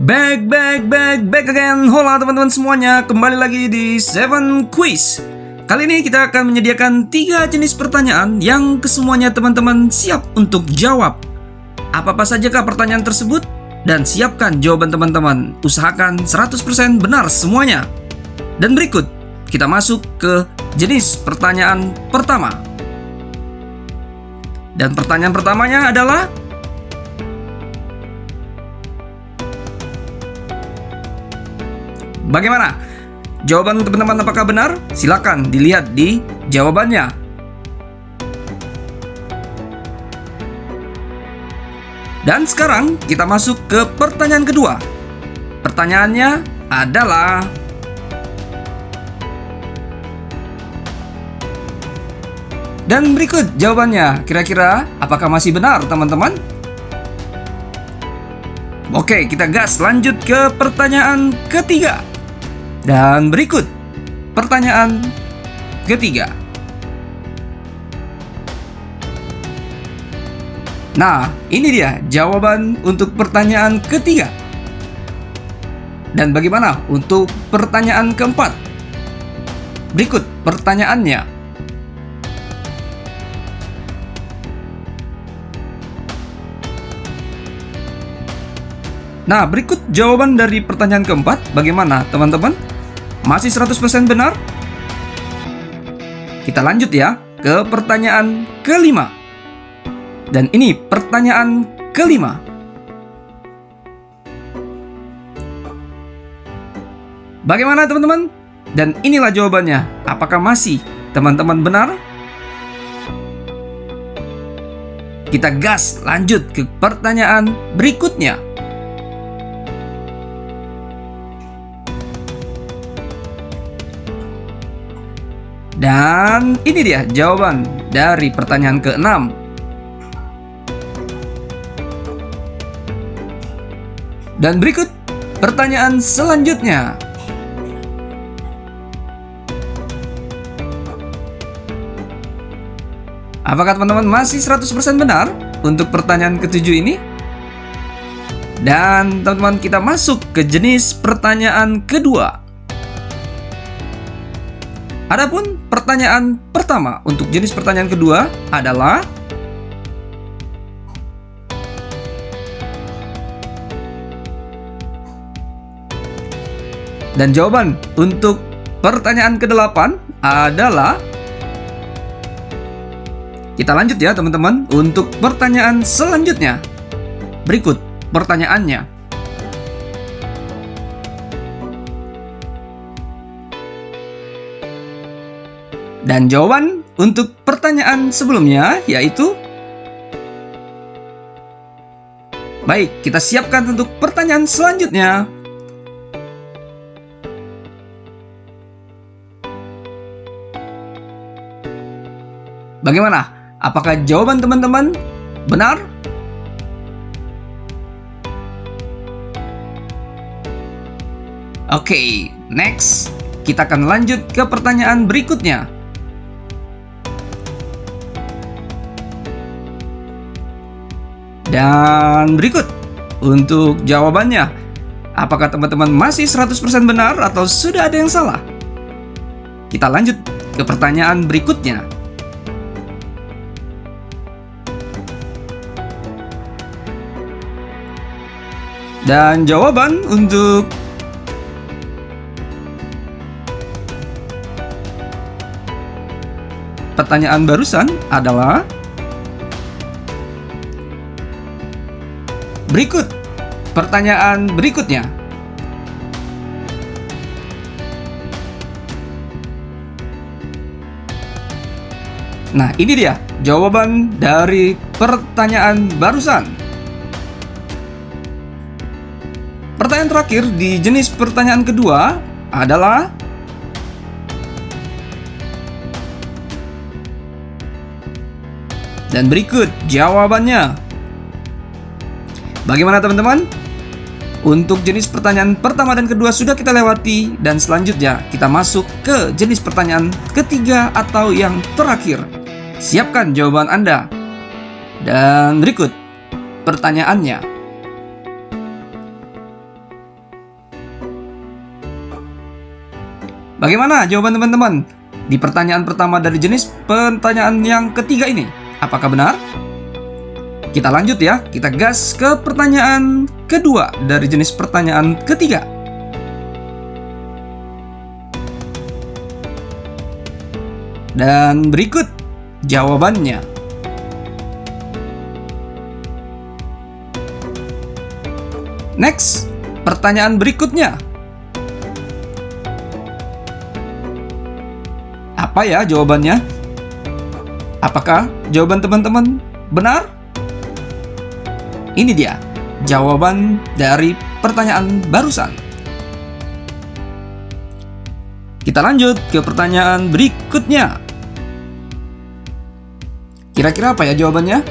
Back again. Hola teman-teman semuanya, kembali lagi di Seven Quiz. Kali ini kita akan menyediakan 3 jenis pertanyaan yang kesemuanya teman-teman siap untuk jawab. Apa-apa sajakah pertanyaan tersebut? Dan siapkan jawaban teman-teman. Usahakan 100% benar semuanya. Dan berikut, kita masuk ke jenis pertanyaan pertama. Dan pertanyaan pertamanya adalah, bagaimana? Jawaban teman-teman apakah benar? Silakan dilihat di jawabannya. Dan sekarang kita masuk ke pertanyaan kedua. Pertanyaannya adalah, dan berikut jawabannya. Kira-kira apakah masih benar teman-teman? Oke, kita gas lanjut ke pertanyaan ketiga. Dan berikut pertanyaan ketiga. Nah, ini dia jawaban untuk pertanyaan ketiga. Dan bagaimana untuk pertanyaan keempat? Berikut pertanyaannya. Nah, berikut jawaban dari pertanyaan keempat. Bagaimana teman-teman? Masih 100% benar? Kita lanjut ya ke pertanyaan kelima. Dan ini pertanyaan kelima. Bagaimana teman-teman? Dan inilah jawabannya. Apakah masih teman-teman benar? Kita gas lanjut ke pertanyaan berikutnya. Dan ini dia jawaban dari pertanyaan ke-6. Dan berikut pertanyaan selanjutnya. Apakah teman-teman masih 100% benar untuk pertanyaan ke-7 ini? Dan teman-teman, kita masuk ke jenis pertanyaan kedua. Adapun pertanyaan pertama untuk jenis pertanyaan kedua adalah, dan jawaban untuk pertanyaan ke-8 adalah, kita lanjut ya teman-teman untuk pertanyaan selanjutnya. Berikut pertanyaannya. Dan jawaban untuk pertanyaan sebelumnya yaitu, baik, kita siapkan untuk pertanyaan selanjutnya. Bagaimana? Apakah jawaban teman-teman benar? Oke, next. Kita akan lanjut ke pertanyaan berikutnya. Dan berikut untuk jawabannya. Apakah teman-teman masih 100% benar atau sudah ada yang salah? Kita lanjut ke pertanyaan berikutnya. Dan jawaban untuk pertanyaan barusan adalah, berikut pertanyaan berikutnya. Nah, ini dia jawaban dari pertanyaan barusan. Pertanyaan terakhir di jenis pertanyaan kedua adalah, dan berikut jawabannya. Bagaimana teman-teman? Untuk jenis pertanyaan pertama dan kedua sudah kita lewati, dan selanjutnya kita masuk ke jenis pertanyaan ketiga atau yang terakhir. Siapkan jawaban Anda. Dan berikut pertanyaannya. Bagaimana jawaban teman-teman di pertanyaan pertama dari jenis pertanyaan yang ketiga ini? Apakah benar? Kita lanjut ya, kita gas ke pertanyaan kedua dari jenis pertanyaan ketiga. Dan berikut jawabannya. Next, pertanyaan berikutnya. Apa ya jawabannya? Apakah jawaban teman-teman benar? Ini dia jawaban dari pertanyaan barusan. Kita lanjut ke pertanyaan berikutnya. Kira-kira apa ya jawabannya?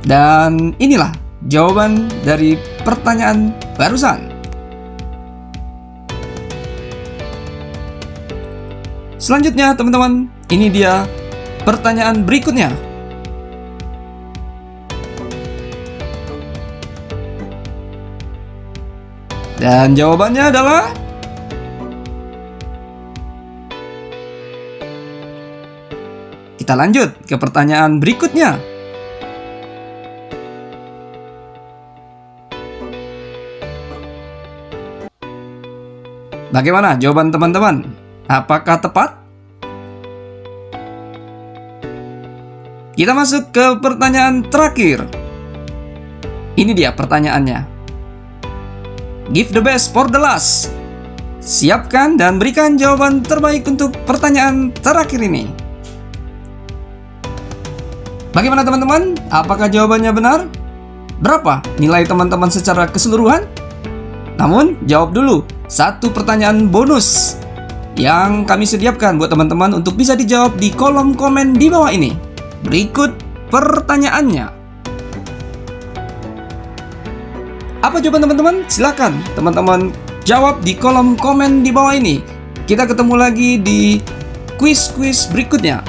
Dan inilah jawaban dari pertanyaan barusan. Selanjutnya teman-teman, ini dia pertanyaan berikutnya. Dan jawabannya adalah kita lanjut ke pertanyaan berikutnya. Bagaimana jawaban teman-teman? Apakah tepat? Kita masuk ke pertanyaan terakhir. Ini dia pertanyaannya. Give the best for the last. Siapkan dan berikan jawaban terbaik untuk pertanyaan terakhir ini. Bagaimana teman-teman? Apakah jawabannya benar? Berapa nilai teman-teman secara keseluruhan? Namun, jawab dulu satu pertanyaan bonus yang kami sediakan buat teman-teman untuk bisa dijawab di kolom komen di bawah ini. Berikut pertanyaannya. Apa jawaban teman-teman? Silakan teman-teman jawab di kolom komen di bawah ini. Kita ketemu lagi di quiz-quiz berikutnya.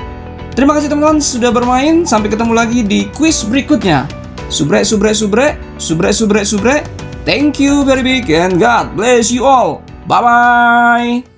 Terima kasih teman-teman sudah bermain. Sampai ketemu lagi di quiz berikutnya. Subrek, subrek, subrek, subrek, subrek, subrek. Thank you very big and God bless you all. Bye-bye.